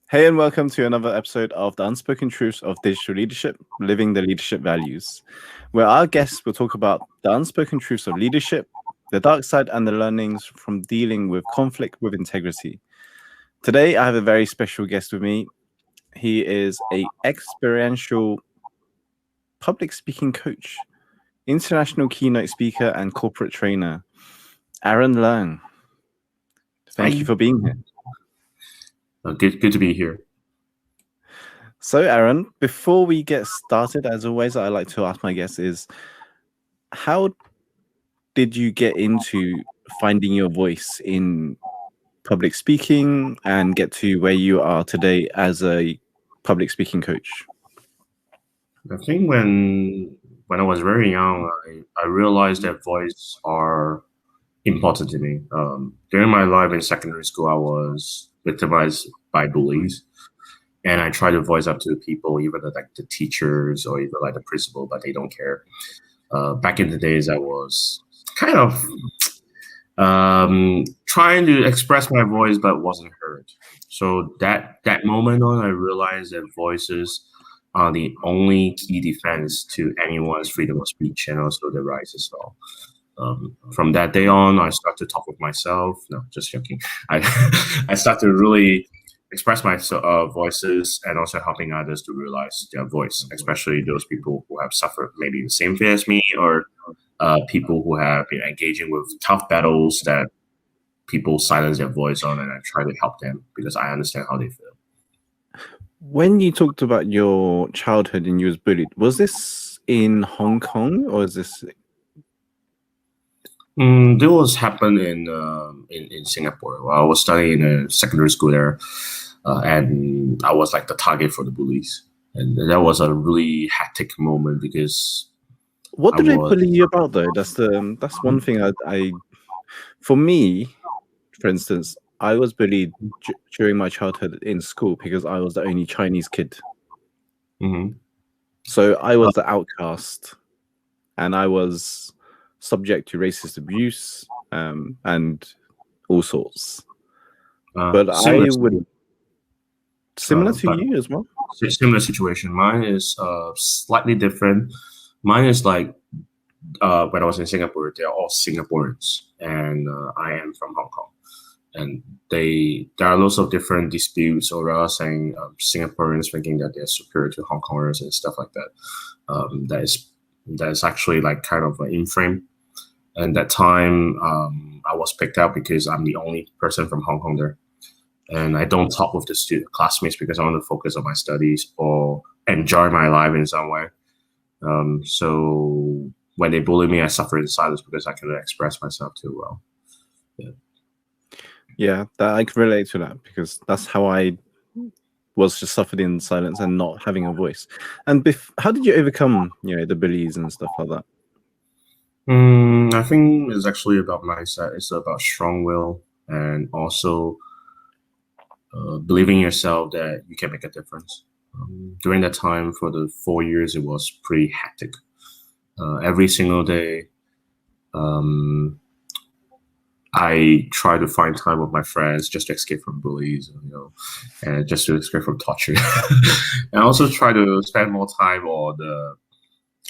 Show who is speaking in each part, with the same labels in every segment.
Speaker 1: Hey, and welcome to another episode of The Unspoken Truths of Digital Leadership, Living the Leadership Values, where our guests will talk about the unspoken truths of leadership, the dark side, and the learnings from dealing with conflict with integrity. Today, I have a very special guest with me. He is an experiential public speaking coach, international keynote speaker, and corporate trainer, Aaron Leung. Thank you for being here.
Speaker 2: Good to be here.
Speaker 1: So, Aaron, before we get started, as always, I like to ask my guests is, how did you get into finding your voice in public speaking and get to where you are today as a public speaking coach?
Speaker 2: I think when I was very young, I realized that voices are important to me. During my life in secondary school, I was victimized by bullies, and I tried to voice up to people, even like the teachers or even like the principal, but they don't care. Back in the days, I was kind of trying to express my voice, but wasn't heard. So that moment on, I realized that voices are the only key defense to anyone's freedom of speech and also the rights as well. From that day on, I started to talk with myself. No, just joking. I started to really express my voices and also helping others to realize their voice, especially those people who have suffered maybe the same fate as me, or people who have been engaging with tough battles that people silence their voice on, and I try to help them because I understand how they feel.
Speaker 1: When you talked about your childhood and you was bullied, was this in Hong Kong or is this?
Speaker 2: This was happened in Singapore. Well, I was studying in a secondary school there, and I was like the target for the bullies, and that was a really hectic moment because.
Speaker 1: What did they bully you about though? That's one thing I for me, for instance, I was bullied during my childhood in school because I was the only Chinese kid.
Speaker 2: Mm-hmm.
Speaker 1: So I was the outcast, and I was subject to racist abuse and all sorts. But I would similar to you as well.
Speaker 2: Similar situation. Mine is slightly different. Mine is like when I was in Singapore, they're all Singaporeans, and I am from Hong Kong. And there are lots of different disputes or saying Singaporeans thinking that they're superior to Hong Kongers and stuff like that. That is actually like kind of an in-frame. And that time I was picked out because I'm the only person from Hong Kong there. And I don't talk with the student classmates because I want to focus on my studies or enjoy my life in some way. So when they bully me, I suffer in silence because I cannot express myself too well.
Speaker 1: Yeah, I can relate to that because that's how I was, just suffered in silence and not having a voice. And how did you overcome, the bullies and stuff like that?
Speaker 2: I think it's actually about mindset. It's about strong will and also believing in yourself that you can make a difference. During that time, for the 4 years, it was pretty hectic. Every single day, I try to find time with my friends just to escape from bullies, and just to escape from torture. And also try to spend more time on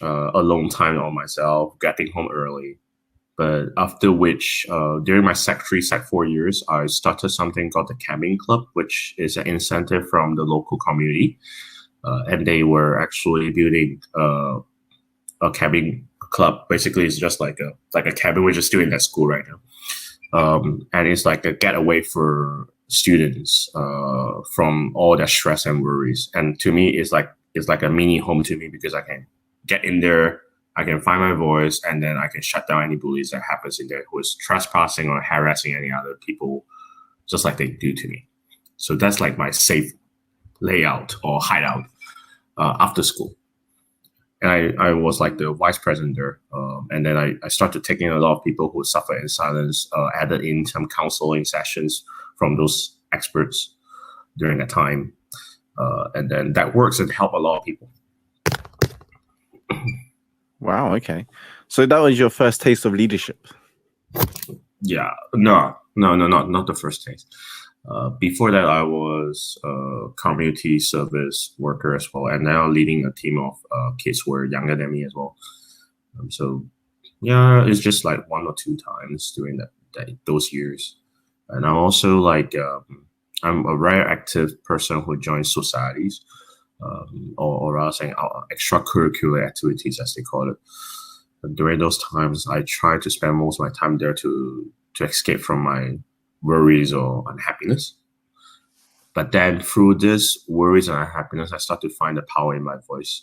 Speaker 2: alone time on myself, getting home early. But after which, during my Sec 3, Sec 4 years, I started something called the Cabin Club, which is an incentive from the local community. And they were actually building a cabin club. Basically, it's just like a cabin, which is still in that school right now. And it's like a getaway for students from all their stress and worries. And to me, it's like a mini home to me because I can get in there, I can find my voice, and then I can shut down any bullies that happens in there who is trespassing or harassing any other people, just like they do to me. So that's like my safe layout or hideout after school. And I was like the vice president there. And then I started taking a lot of people who suffer in silence, added in some counseling sessions from those experts during that time. And then that works and help a lot of people.
Speaker 1: Wow, okay. So that was your first taste of leadership?
Speaker 2: Yeah, no, not the first taste. Before that, I was a community service worker as well, and now leading a team of kids who are younger than me as well. So yeah, it's just like 1 or 2 times during those years. And I'm also like I'm a very active person who joins societies, or rather saying extracurricular activities as they call it. And during those times, I try to spend most of my time there to escape from my worries or unhappiness. But then through this worries and unhappiness, I start to find the power in my voice,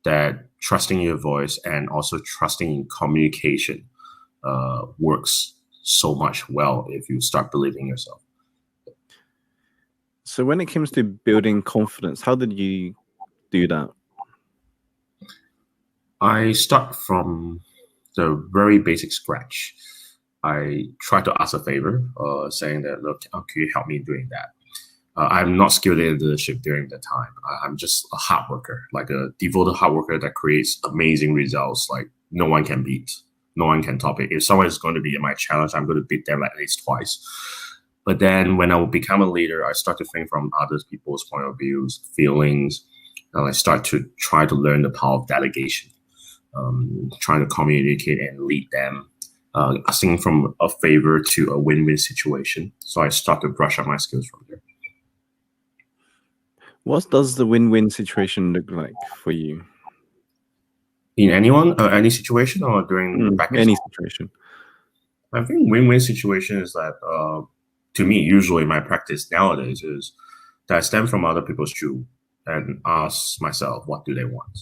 Speaker 2: that trusting your voice and also trusting in communication works so much well if you start believing yourself.
Speaker 1: So when it comes to building confidence, how did you do that?
Speaker 2: I start from the very basic scratch. I try to ask a favor, saying that, look, can you help me doing that? I'm not skilled in leadership during the time. I'm just a hard worker, like a devoted hard worker that creates amazing results like no one can beat. No one can top it. If someone is going to be in my challenge, I'm going to beat them at least twice. But then when I will become a leader, I start to think from other people's point of views, feelings, and I start to try to learn the power of delegation, trying to communicate and lead them, asking from a favor to a win-win situation. So I start to brush up my skills from there.
Speaker 1: What does the win-win situation look like for you?
Speaker 2: In any situation, or during
Speaker 1: any situation?
Speaker 2: I think win-win situation is that, to me, usually my practice nowadays is that I stand from other people's shoe and ask myself, what do they want?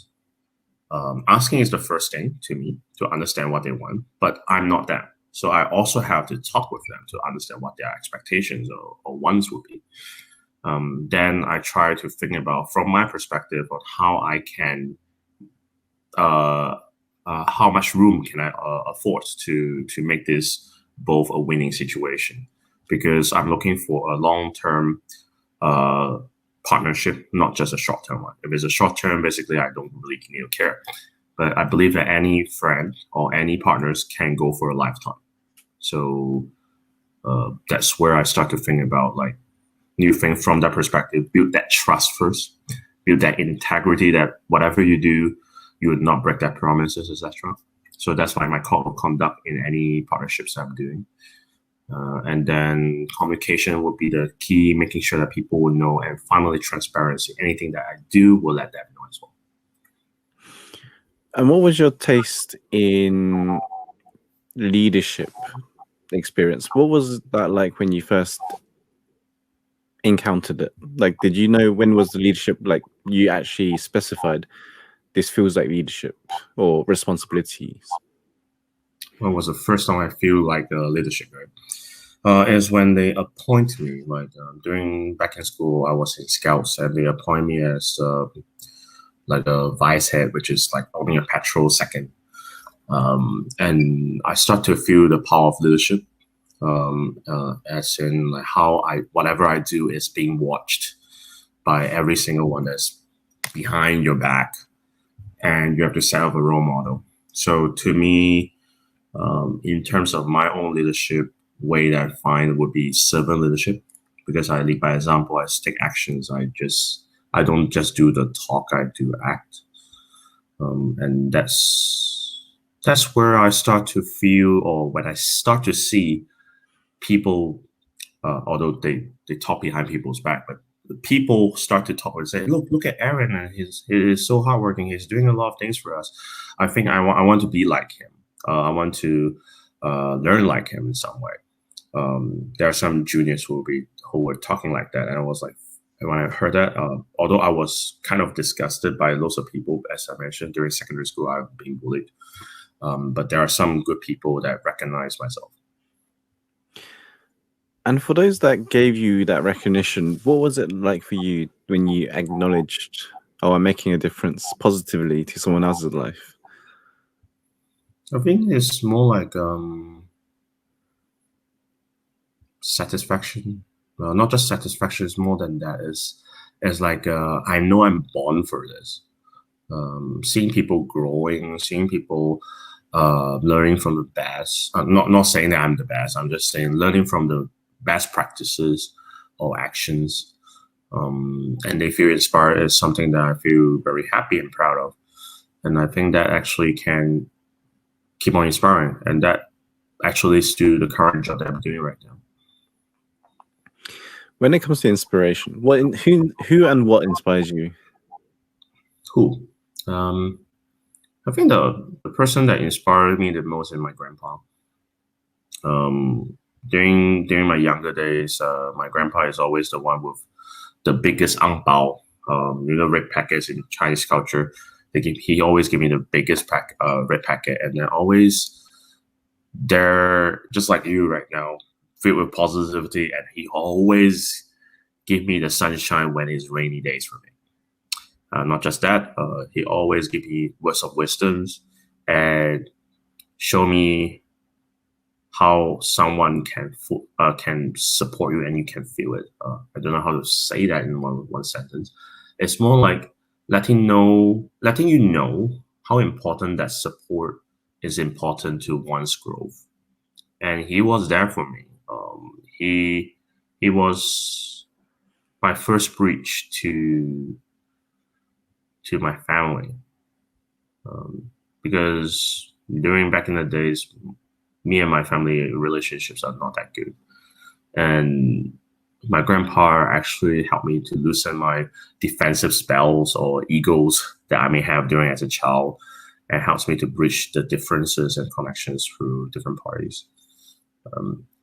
Speaker 2: Asking is the first thing to me to understand what they want, but I'm not them. So I also have to talk with them to understand what their expectations or wants would be. Then I try to think about, from my perspective, on how I can, how much room can I afford to make this both a winning situation, because I'm looking for a long-term partnership, not just a short-term one. If it's a short-term, basically I don't really care. But I believe that any friend or any partners can go for a lifetime. So that's where I start to think about, like, new thing from that perspective. Build that trust first, build that integrity that whatever you do, you would not break that promises, etc. So that's why my code of conduct in any partnerships I'm doing. And then communication would be the key, making sure that people will know, and finally transparency. Anything that I do will let them know as well.
Speaker 1: And what was your taste in leadership experience? What was that like when you first encountered it? Like, did you know, when was the leadership, like, you actually specified this feels like leadership or responsibilities?
Speaker 2: When was the first time I feel like leadership, right? Is when they appoint me, like during back in school, I was in Scouts, and they appoint me as like a vice head, which is like only a patrol second. And I start to feel the power of leadership, as in like how whatever I do is being watched by every single one that's behind your back, and you have to set up a role model. So to me, in terms of my own leadership, way that I find would be servant leadership, because I lead by example. I take actions. I don't just do the talk, I do act. And that's where I start to feel, or when I start to see people, although they talk behind people's back, but the people start to talk and say, look at Aaron, and he is so hardworking. He's doing a lot of things for us. I think I want to be like him. I want to learn like him in some way. There are some juniors who were talking like that, and I was like, when I heard that, although I was kind of disgusted by lots of people, as I mentioned, during secondary school, I've been bullied. But there are some good people that recognize myself.
Speaker 1: And for those that gave you that recognition, what was it like for you when you acknowledged, oh, I'm making a difference positively to someone else's life?
Speaker 2: I think it's more like satisfaction. Not just satisfaction, it's more than that. It's like I know I'm born for this. Seeing people growing, seeing people learning from the best. Not saying that I'm the best. I'm just saying learning from the best practices or actions. And they feel inspired is something that I feel very happy and proud of. And I think that actually can keep on inspiring. And that actually leads to the current job that I'm doing right now.
Speaker 1: When it comes to inspiration, who and what inspires you?
Speaker 2: Who? I think the person that inspired me the most is my grandpa. During my younger days, my grandpa is always the one with the biggest ang bao. Red packets in Chinese culture. He always give me the biggest red packet, and they're always there, just like you right now, filled with positivity. And he always give me the sunshine when it's rainy days for me. Not just that, he always give me words of wisdoms and show me how someone can support you and you can feel it. I don't know how to say that in one sentence. It's more like letting you know how important that support is important to one's growth. And he was there for me. He was my first bridge to my family, because back in the days, me and my family relationships are not that good. And my grandpa actually helped me to loosen my defensive spells or egos that I may have during as a child, and helps me to bridge the differences and connections through different parties.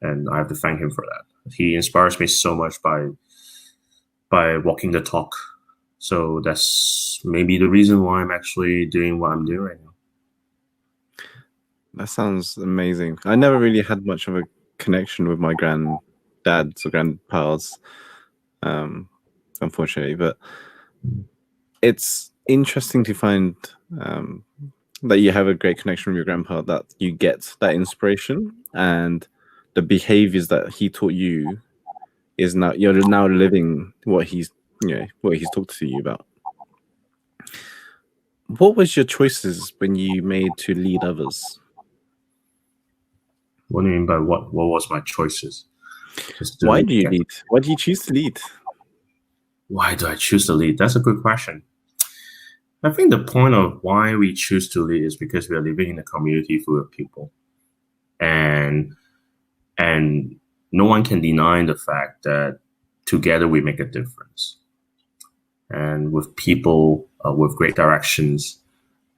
Speaker 2: And I have to thank him for that. He inspires me so much by walking the talk. So that's maybe the reason why I'm actually doing what I'm doing right now.
Speaker 1: That sounds amazing. I never really had much of a connection with my granddads or grandpas, unfortunately. But it's interesting to find that you have a great connection with your grandpa, that you get that inspiration, and the behaviors that he taught you is now you're now living what he's talked to you about. What was your choices when you made to lead others?
Speaker 2: What do you mean by what was my choices?
Speaker 1: Why do you lead? Why do you choose to lead?
Speaker 2: Why do I choose to lead? That's a good question. I think the point of why we choose to lead is because we are living in a community full of people. And no one can deny the fact that together we make a difference. And with people with great directions,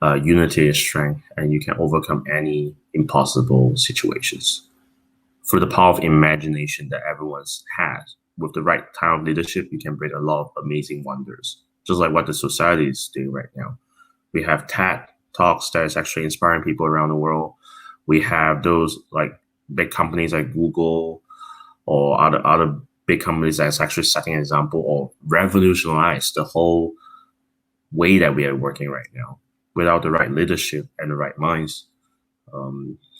Speaker 2: unity is strength, and you can overcome any impossible situations. Through the power of imagination that everyone has, with the right kind of leadership, you can bring a lot of amazing wonders, just like what the society is doing right now. We have TED Talks that is actually inspiring people around the world. We have those like big companies like Google or other big companies that's actually setting an example or revolutionize the whole way that we are working right now. Without the right leadership and the right minds,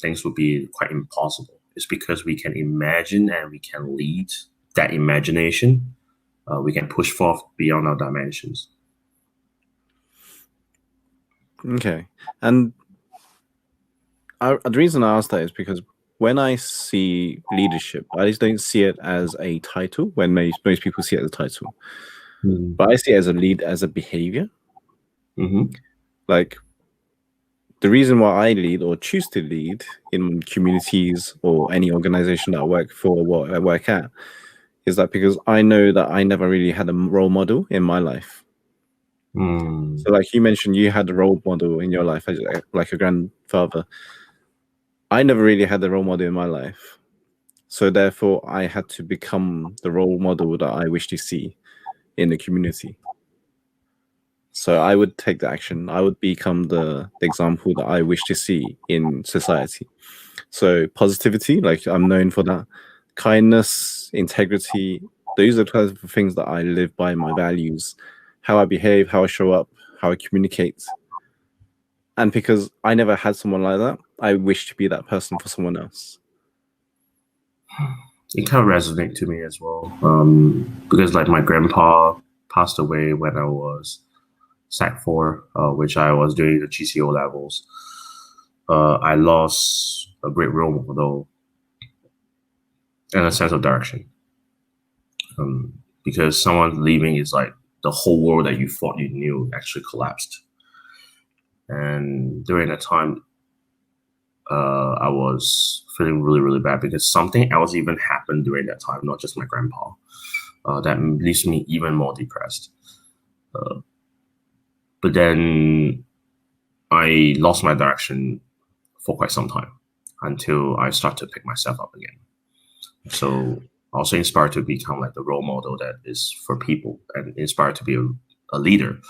Speaker 2: things would be quite impossible. It's because we can imagine and we can lead that imagination. We can push forth beyond our dimensions.
Speaker 1: Okay. And the reason I ask that is because when I see leadership, I just don't see it as a title when most people see it as a title. Mm-hmm. But I see it as a behavior.
Speaker 2: Mm-hmm.
Speaker 1: Like, the reason why I lead or choose to lead in communities or any organization that I work for or what I work at is that because I know that I never really had a role model in my life. So like you mentioned, you had a role model in your life, like a grandfather. I never really had a role model in my life. So therefore, I had to become the role model that I wish to see in the community. So I would take the action. I would become the example that I wish to see in society. So positivity, like I'm known for that. Kindness, integrity, those are the kinds of things that I live by, my values, how I behave, how I show up, how I communicate. And because I never had someone like that, I wish to be that person for someone else.
Speaker 2: It kind of resonates to me as well. Because like my grandpa passed away when I was Sec 4, which I was doing the GCO levels. I lost a great role model and a sense of direction. because someone leaving is like the whole world that you thought you knew actually collapsed. And during that time, I was feeling really, really bad because something else even happened during that time, not just my grandpa. That leaves me even more depressed. But then I lost my direction for quite some time until I start to pick myself up again. So also inspired to become like the role model that is for people and inspired to be a leader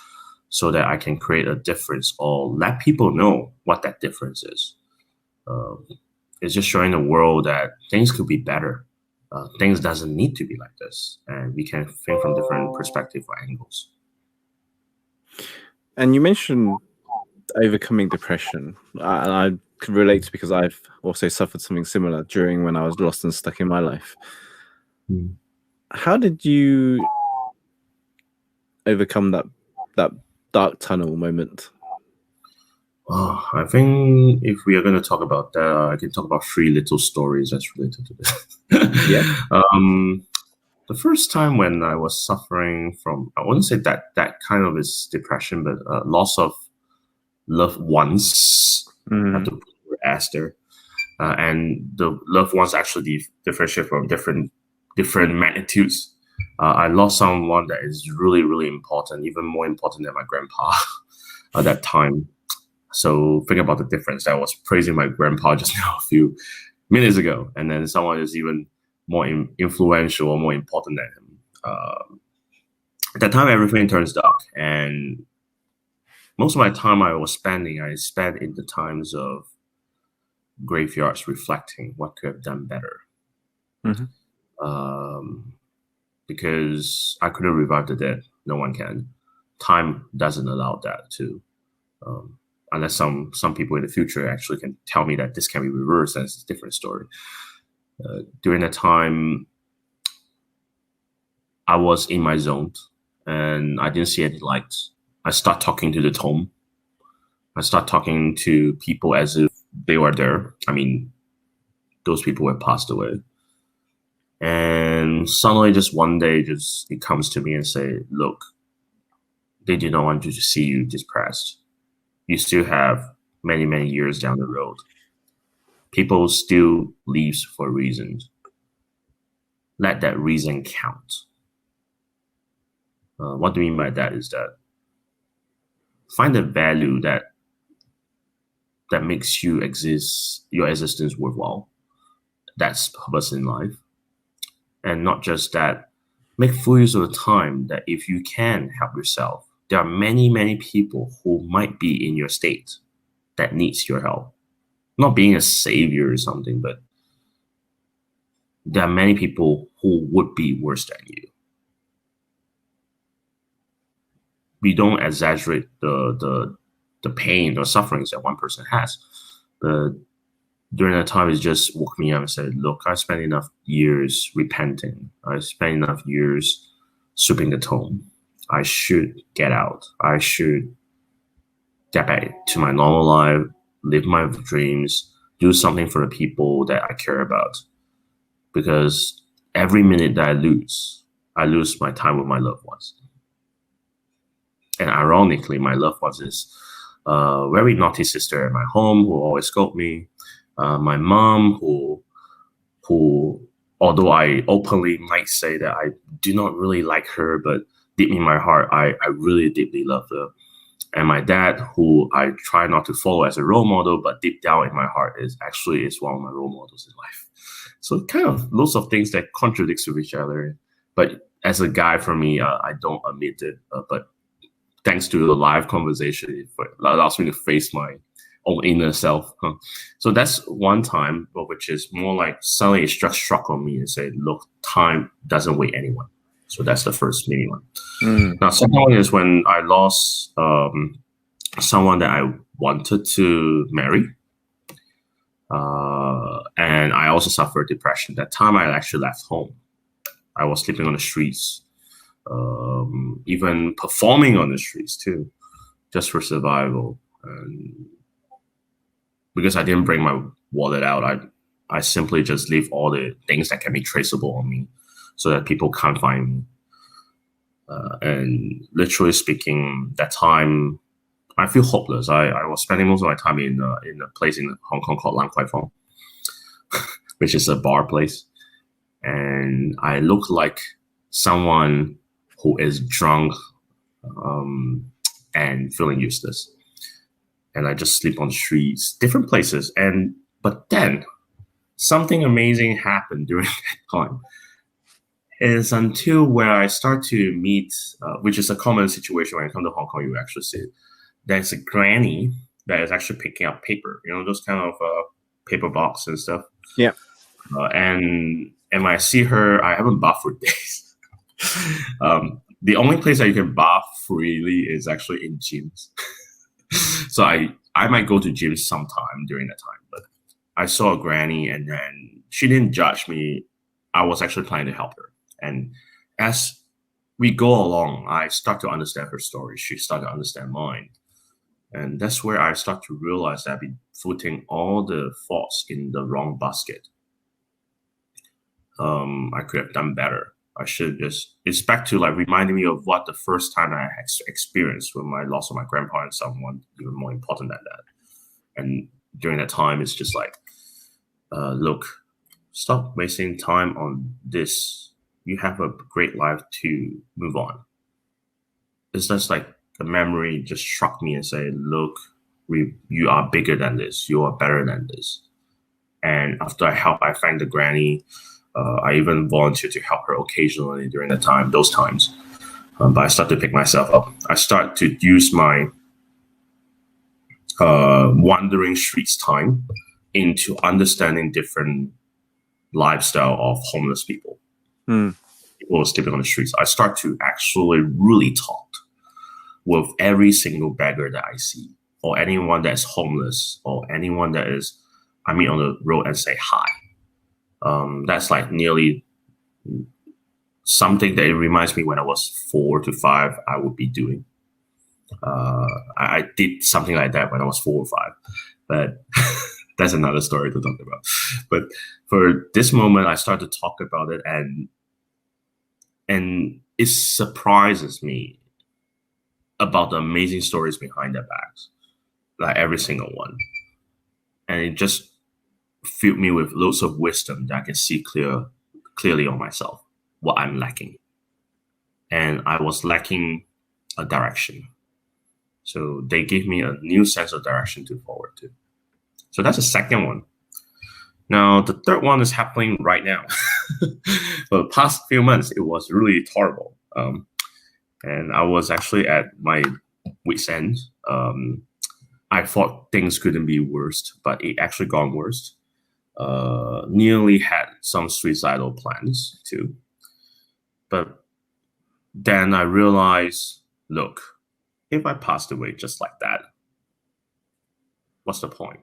Speaker 2: so that I can create a difference or let people know what that difference is. It's just showing the world that things could be better. Things doesn't need to be like this, and we can think from different perspective or angles.
Speaker 1: And you mentioned overcoming depression, and I can relate because I've also suffered something similar during when I was lost and stuck in my life. How did you overcome that dark tunnel moment?
Speaker 2: Oh, I think if we are going to talk about that, I can talk about 3 little stories that's related to this.
Speaker 1: Yeah.
Speaker 2: The first time when I was suffering from, I wouldn't say that kind of is depression, but loss of loved ones. I have to put the word as there. And the loved ones actually differentiate from different magnitudes. I lost someone that is really, really important, even more important than my grandpa at that time. So think about the difference. I was praising my grandpa just now a few minutes ago, and then someone is even more influential or more important than him. At that time, everything turns dark, and most of my time I spent in the times of graveyards reflecting what could have done better. Because I couldn't revive the dead. No one can. Time doesn't allow that to. Unless some people in the future actually can tell me that this can be reversed, and it's a different story. During that time, I was in my zone, and I didn't see any light. I start talking to the tomb. I start talking to people as if they were there. I mean, those people had passed away. And suddenly, just one day, it comes to me and say, look, they do not want you to see you depressed. You still have many, many years down the road. People still leave for reasons. Let that reason count. What do I mean by that is that find a value that makes your existence worthwhile. That's purpose in life. And not just that, make full use of the time that if you can help yourself, there are many, many people who might be in your state that needs your help. Not being a savior or something, but there are many people who would be worse than you. We don't exaggerate the pain or sufferings that one person has. But during that time, it just woke me up and said, look, I spent enough years repenting. I spent enough years sweeping the tomb. I should get out. I should get back to my normal life, live my dreams, do something for the people that I care about. Because every minute that I lose my time with my loved ones. And ironically, my loved ones is a very naughty sister at my home who always scolded me. My mom, who, although I openly might say that I do not really like her, but deep in my heart, I really deeply love her. And my dad, who I try not to follow as a role model, but deep down in my heart is one of my role models in life. So kind of lots of things that contradicts with each other. But as a guy, for me, I don't admit it. But thanks to the live conversation, it allows me to face my own inner self. So that's one time, but which is more like suddenly it struck on me and said, look, time doesn't wait anyone. So that's the first mini one. Now, second one is when I lost someone that I wanted to marry. And I also suffered depression. That time I actually left home. I was sleeping on the streets, even performing on the streets too, just for survival. And because I didn't bring my wallet out, I simply just leave all the things that can be traceable on me so that people can't find me. And literally speaking, that time I feel hopeless. I was spending most of my time in a place in Hong Kong called Lang Kwai Fong, which is a bar place, and I look like someone who is drunk and feeling useless. And I just sleep on the streets, different places. But then something amazing happened during that time. Is until where I start to meet, which is a common situation when you come to Hong Kong, you actually see it. There's a granny that is actually picking up paper, those kind of paper box and stuff.
Speaker 1: Yeah.
Speaker 2: And when I see her, I haven't bathed for days. The only place that you can bath freely is actually in gyms. So I might go to gyms sometime during that time, but I saw a granny and then she didn't judge me. I was actually trying to help her. And as we go along, I start to understand her story. She started to understand mine. And that's where I start to realize that I've been putting all the faults in the wrong basket. I could have done better. I should just, it's back to like reminding me of what the first time I experienced when I lost my grandpa and someone even more important than that. And during that time, it's just like, look, stop wasting time on this. You have a great life to move on. It's just like a memory just struck me and say, look, you are bigger than this. You are better than this. And after I thanked the granny. I even volunteered to help her occasionally during those times. But I start to pick myself up. I start to use my wandering streets time into understanding different lifestyle of homeless people. People sleeping on the streets. I start to actually really talk with every single beggar that I see, or anyone that's homeless, or anyone that is I meet on the road and say hi. That's like nearly something that it reminds me when I was 4 to 5 I would be doing. I did something like that when I was 4 or 5, but that's another story to talk about. But for this moment, I start to talk about it, and it surprises me about the amazing stories behind their backs, like every single one. And it just filled me with loads of wisdom that I can see clearly on myself, what I'm lacking. And I was lacking a direction. So they gave me a new sense of direction to forward to. So that's the second one. Now, the third one is happening right now. For the past few months, it was really horrible. And I was actually at my wit's end. I thought things couldn't be worse, but it actually gone worse. Nearly had some suicidal plans too. But then I realized, look, if I passed away just like that, what's the point?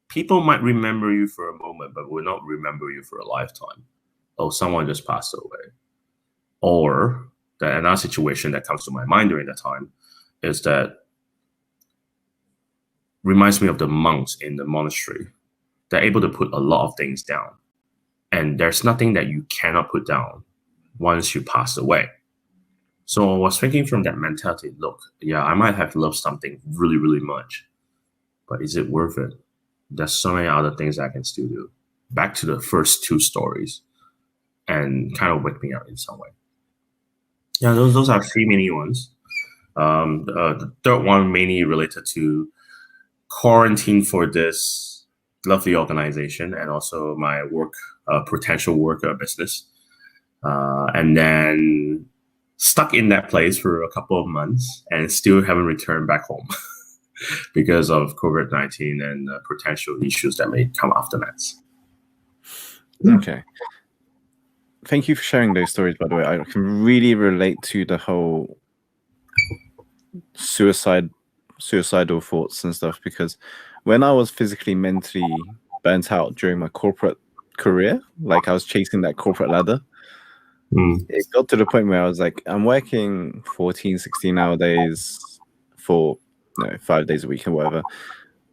Speaker 2: People might remember you for a moment, but will not remember you for a lifetime. Oh, someone just passed away. Or another situation that comes to my mind during that time is that reminds me of the monks in the monastery. They're able to put a lot of things down. And there's nothing that you cannot put down once you pass away. So I was thinking from that mentality, look, yeah, I might have loved something really, really much, but is it worth it? There's so many other things I can still do. Back to the first two stories and kind of wake me up in some way. Yeah, those are three mini ones. The third one mainly related to quarantine for this lovely organization and also my work, potential work business. And then stuck in that place for a couple of months and still haven't returned back home because of COVID-19 and potential issues that may come after that.
Speaker 1: Okay. Thank you for sharing those stories, by the way. I can really relate to the whole suicidal thoughts and stuff, because when I was physically, mentally burnt out during my corporate career, like I was chasing that corporate ladder, it got to the point where I was like, I'm working 14, 16-hour days for 5 days a week or whatever,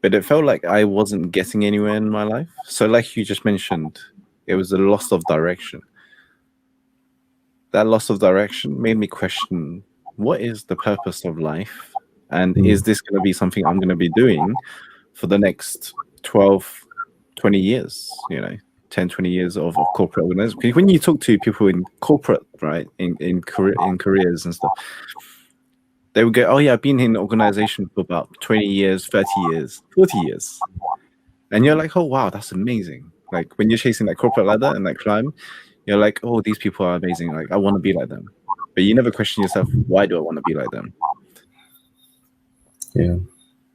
Speaker 1: but it felt like I wasn't getting anywhere in my life. So like you just mentioned, it was a loss of direction. that loss of direction made me question what is the purpose of life, and is this going to be something I'm going to be doing for the next 12, 20 years, 10, 20 years of corporate organization. Because when you talk to people in corporate, right, in careers and stuff, they would go, oh yeah, I've been in an organization for about 20 years, 30 years, 40 years. And you're like, oh wow, that's amazing. Like when you're chasing that corporate ladder and that climb, you're like, oh, these people are amazing. Like I want to be like them. But you never question yourself, why do I want to be like them?
Speaker 2: Yeah.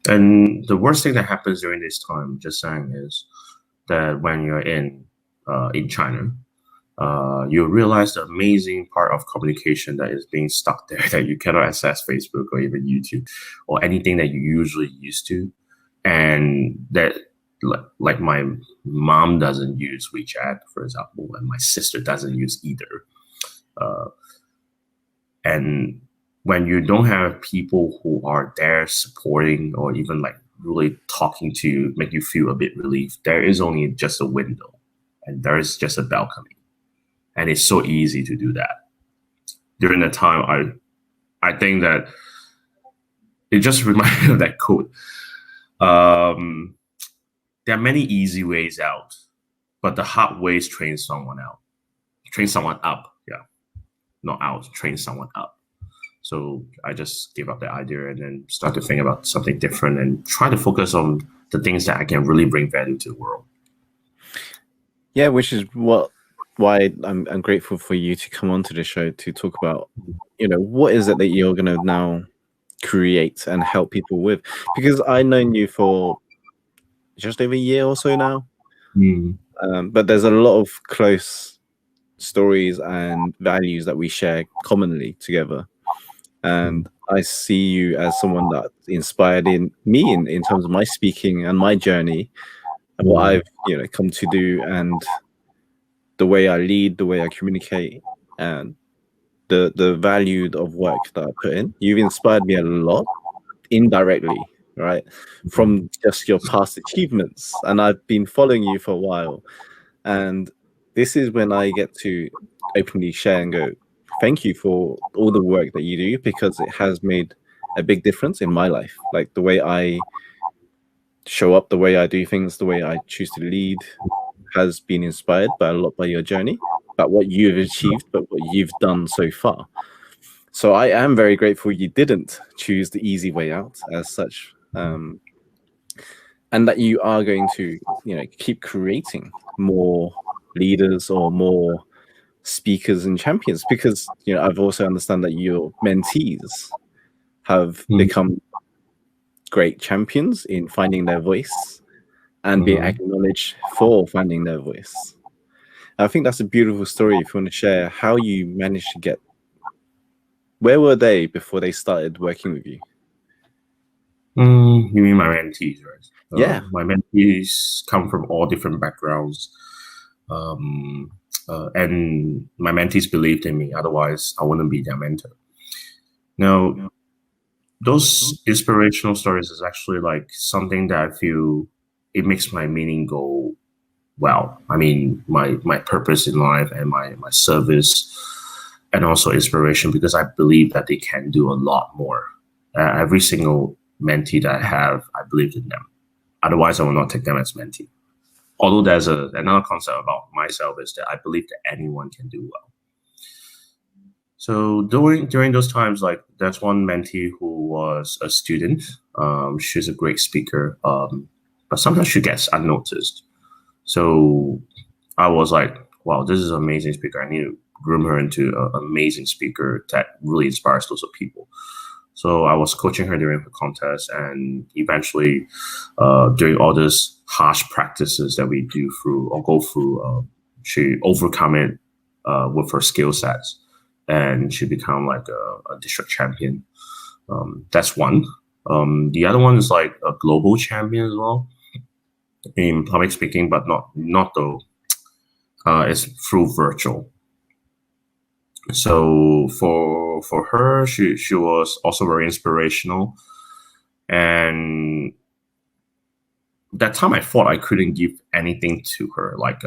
Speaker 2: And the worst thing that happens during this time, just saying, is that when you're in China, you realize the amazing part of communication that is being stuck there, that you cannot access Facebook or even YouTube or anything that you usually used to. And that, like my mom doesn't use WeChat, for example, and my sister doesn't use either. And when you don't have people who are there supporting or even like really talking to you, make you feel a bit relieved, there is only just a window and there is just a balcony. And it's so easy to do that. During that time, I think that it just reminded me of that quote. There are many easy ways out, but the hard ways train someone up. Yeah, not out, train someone up. So I just gave up the idea and then start to think about something different and try to focus on the things that I can really bring value to the world.
Speaker 1: Yeah, which is why I'm grateful for you to come onto the show to talk about, what is it that you're going to now create and help people with? Because I've known you for just over a year or so now. But there's a lot of close stories and values that we share commonly together. And I see you as someone that inspired in me in terms of my speaking and my journey and what I've come to do, and the way I lead, the way I communicate, and the value of work that I put in. You've inspired me a lot indirectly, right? From just your past achievements. And I've been following you for a while. And this is when I get to openly share and go, thank you for all the work that you do, because it has made a big difference in my life. Like the way I show up, the way I do things, the way I choose to lead has been inspired by a lot by your journey, but what you've achieved, but what you've done so far. So I am very grateful you didn't choose the easy way out as such. And that you are going to, keep creating more leaders or more speakers and champions, because I've also understand that your mentees have become great champions in finding their voice and being acknowledged for finding their voice. I think that's a beautiful story. If you want to share how you managed to get, where were they before they started working with you?
Speaker 2: You mean my mentees, right?
Speaker 1: Yeah.
Speaker 2: My mentees come from all different backgrounds. And my mentees believed in me. Otherwise, I wouldn't be their mentor. Now, those inspirational stories is actually like something that I feel it makes my meaning go well. I mean, my purpose in life and my service, and also inspiration, because I believe that they can do a lot more. Every single mentee that I have, I believe in them. Otherwise, I will not take them as mentee. Although there's another concept about myself is that I believe that anyone can do well. So during those times, like there's one mentee who was a student. She's a great speaker, but sometimes she gets unnoticed. So I was like, wow, this is an amazing speaker. I need to groom her into an amazing speaker that really inspires lots of people. So I was coaching her during the contest, and eventually, during all these harsh practices that we do through or go through, she overcome it with her skill sets, and she become like a district champion. That's one. The other one is like a global champion as well in public speaking, but not though. It's through virtual. So for her, she was also very inspirational, and that time I thought I couldn't give anything to her, like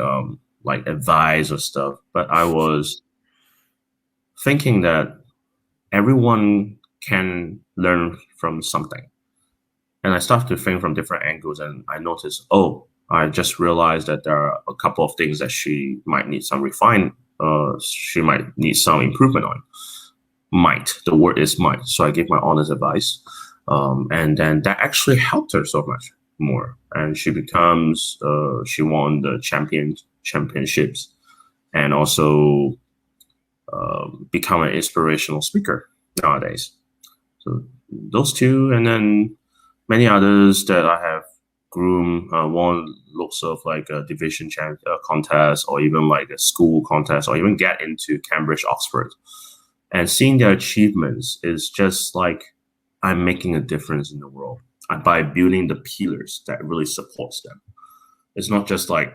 Speaker 2: advice or stuff. But I was thinking that everyone can learn from something. And I started to think from different angles, and I noticed, oh, I just realized that there are a couple of things that she might need some she might need some improvement on. The word is might. So I gave my honest advice. And then that actually helped her so much more. And she won the championships, and also become an inspirational speaker nowadays. So those two, and then many others that I have groomed. One looks of like a division contest, or even like a school contest, or even get into Cambridge, Oxford. And seeing their achievements is just like I'm making a difference in the world by building the pillars that really supports them. It's not just like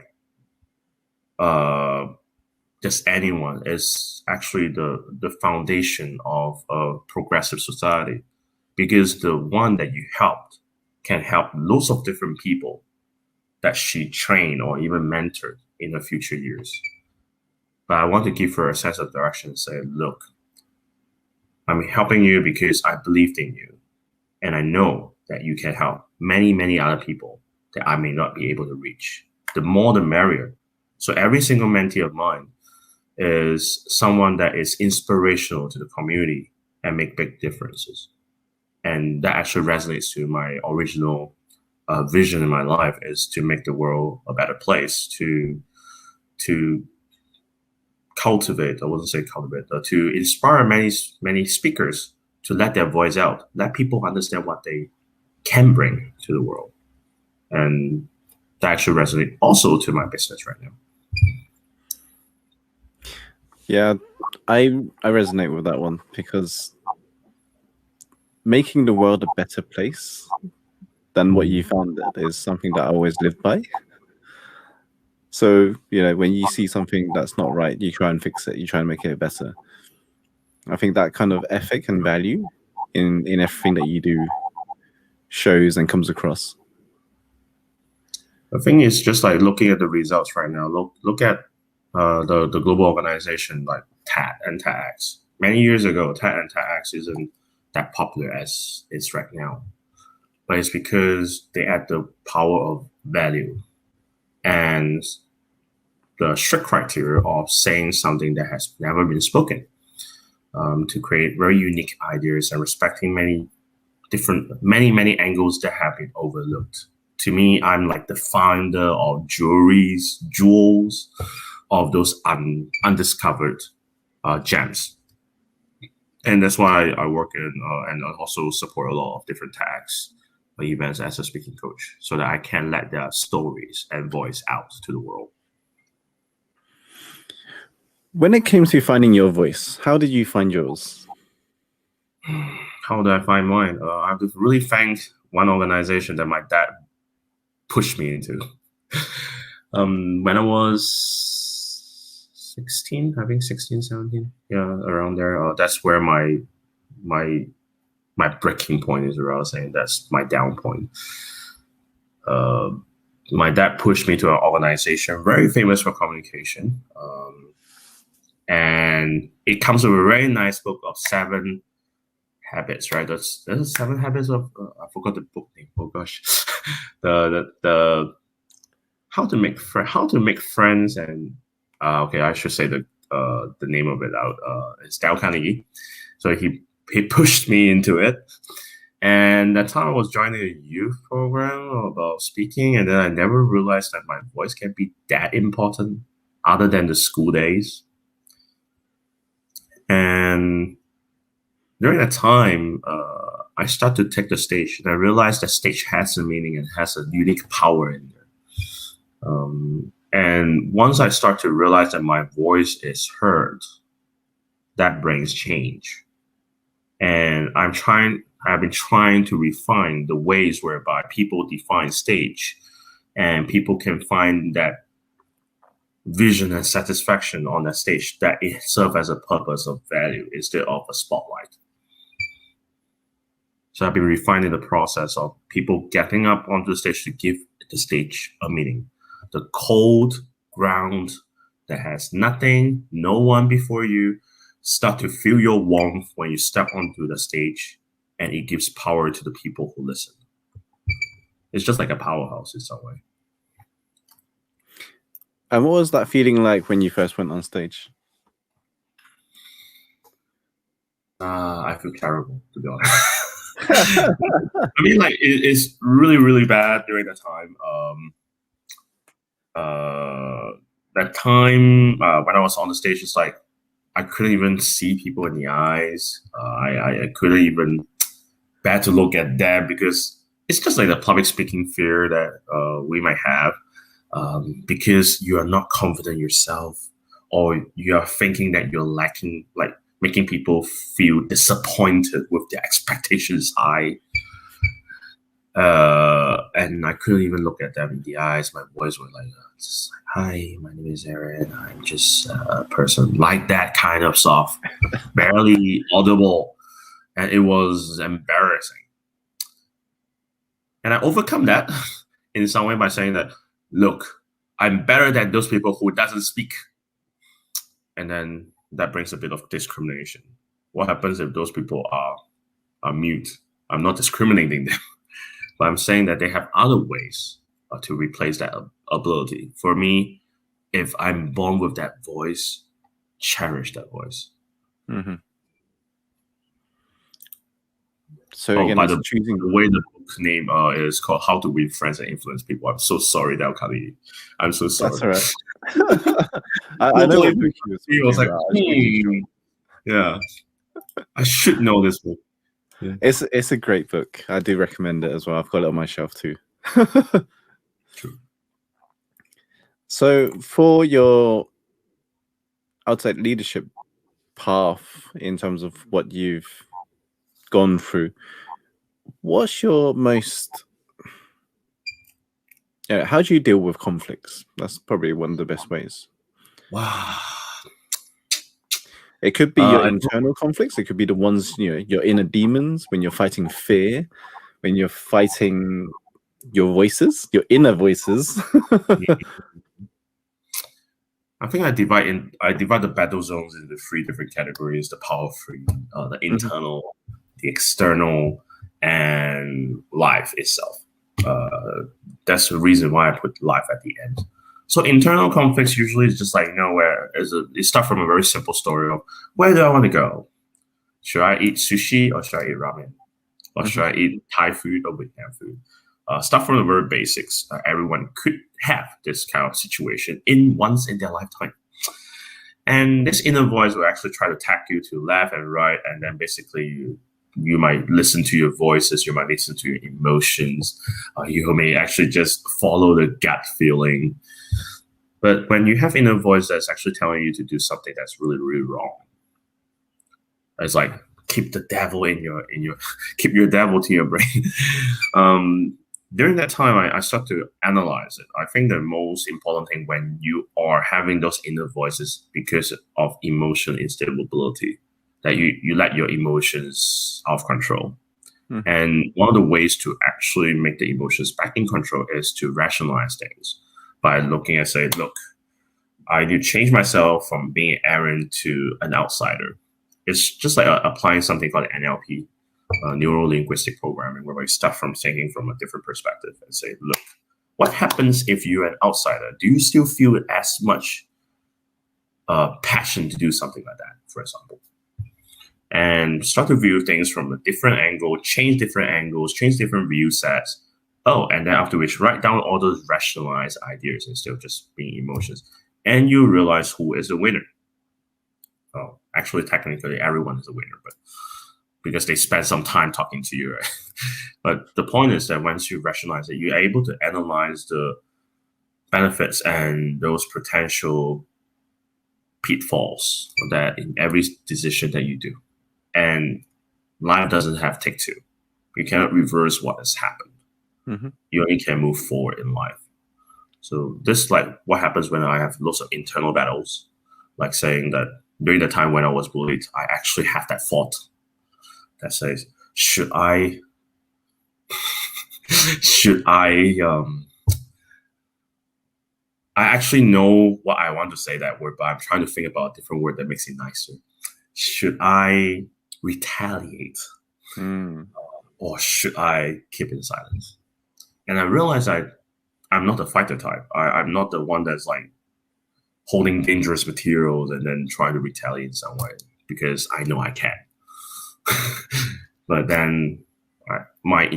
Speaker 2: just anyone. It's actually the foundation of a progressive society, because the one that you helped can help lots of different people that she trained or even mentored in the future years. But I want to give her a sense of direction and say, look, I'm helping you because I believed in you. And I know that you can help many, many other people that I may not be able to reach. The more, the merrier. So every single mentee of mine is someone that is inspirational to the community and make big differences. And that actually resonates to my original vision in my life, is to make the world a better place, to cultivate, I wouldn't say cultivate, but to inspire many speakers to let their voice out, let people understand what they can bring to the world. And that actually resonates also to my business right now.
Speaker 1: Yeah, I resonate with that one, because making the world a better place than what you found it is something that I always lived by. So, when you see something that's not right, you try and fix it, you try and make it better. I think that kind of ethic and value in everything that you do shows and comes across.
Speaker 2: The thing is, just like looking at the results right now, look at the global organization like TED and TEDx. Many years ago, TED and TEDx isn't that popular as it's right now. But it's because they add the power of value and the strict criteria of saying something that has never been spoken, to create very unique ideas and respecting many angles that have been overlooked. To me, I'm like the founder of jewels of those undiscovered gems. And that's why I work in and also support a lot of different tags events as a speaking coach, so that I can let their stories and voice out to the world.
Speaker 1: When it came to finding your voice, how did you find yours?
Speaker 2: How did I find mine? I have to really thank one organization that my dad pushed me into. When I was 16, I think 16, 17, yeah, around there. That's where my breaking point is, where I was saying that's my down point. My dad pushed me to an organization very famous for communication. And it comes with a very nice book of 7 habits, right? There's 7 habits of I forgot the book name. Oh gosh, the how to make friends, and okay, I should say the name of it out. It's Dale Carnegie. So he pushed me into it, and that time I was joining a youth program about speaking, and then I never realized that my voice can be that important, other than the school days. And during that time, I started to take the stage, and I realized that stage has a meaning and has a unique power in there. And once I start to realize that my voice is heard, that brings change. And I've been trying to refine the ways whereby people define stage, and people can find that vision and satisfaction on that stage, that it serves as a purpose of value instead of a spotlight. So I've been refining the process of people getting up onto the stage to give the stage a meaning. The cold ground that has nothing, no one before you, start to feel your warmth when you step onto the stage, and it gives power to the people who listen. It's just like a powerhouse in some way.
Speaker 1: And what was that feeling like when you first went on stage?
Speaker 2: I feel terrible, to be honest. I mean, like, it's really, really bad during that time. That time when I was on the stage, it's like I couldn't even see people in the eyes. I couldn't even bear to look at them, because it's just like the public speaking fear that we might have, because you are not confident yourself, or you are thinking that you're lacking, like making people feel disappointed with their expectations high. And I couldn't even look at them in the eyes. My voice was like, just like, hi, my name is Aaron. I'm just a person, like that kind of soft, barely audible. And it was embarrassing. And I overcome that in some way by saying that, look, I'm better than those people who doesn't speak. And then that brings a bit of discrimination. What happens if those people are mute? I'm not discriminating them, but I'm saying that they have other ways to replace that ability. For me, if I'm born with that voice, cherish that voice.
Speaker 1: Mm-hmm. So again,
Speaker 2: by the way the book name is called "How to Win Friends and Influence People." I'm so sorry, Kali. I'm so sorry.
Speaker 1: That's all right. I know what book
Speaker 2: he was like, yeah, I should know this book.
Speaker 1: Yeah. It's a great book. I do recommend it as well. I've got it on my shelf too.
Speaker 2: True.
Speaker 1: So for your, I'd say, leadership path in terms of what you've gone through, what's your most, how do you deal with conflicts? That's probably one of the best ways.
Speaker 2: Wow.
Speaker 1: It could be your internal conflicts. It could be the ones, your inner demons, when you're fighting fear, when you're fighting your voices, your inner voices.
Speaker 2: I think I divide the battle zones into 3 different categories: the power free, the internal, the external, and life itself. That's the reason why I put life at the end. So internal conflicts usually is just like, it starts from a very simple story of, where do I want to go? Should I eat sushi or should I eat ramen? Or should I eat Thai food or Vietnam food? Start from the very basics. Everyone could have this kind of situation once in their lifetime. And this inner voice will actually try to tag you to left and right, and then basically you might listen to your voices, you might listen to your emotions, you may actually just follow the gut feeling. But when you have inner voice that's actually telling you to do something that's really, really wrong, it's like, keep the devil keep your devil to your brain. During that time, I start to analyze it. I think the most important thing when you are having those inner voices because of emotion instability, that you let your emotions out of control. And one of the ways to actually make the emotions back in control is to rationalize things by looking at, say, look, I need to change myself from being Aaron to an outsider. It's just like applying something called NLP, neuro-linguistic programming, where we start from thinking from a different perspective and say, look, what happens if you're an outsider? Do you still feel as much passion to do something like that, for example? And start to view things from a different angle, change different angles, change different view sets. Oh, and then after which, write down all those rationalized ideas instead of just being emotions. And you realize who is the winner. Oh, actually, technically, everyone is a winner, but because they spend some time talking to you, right? But the point is that once you rationalize it, you're able to analyze the benefits and those potential pitfalls that in every decision that you do. And life doesn't have take 2. You cannot reverse what has happened. You only can move forward in life. So this is like what happens when I have lots of internal battles, like saying that during the time when I was bullied, I actually have that thought that says, I actually know what I want to say that word, but I'm trying to think about a different word that makes it nicer. should I retaliate
Speaker 1: Mm.
Speaker 2: or should I keep in silence? And I realized I'm not the fighter type. I'm not the one that's like holding dangerous materials and then trying to retaliate in some way because I know I can. But then my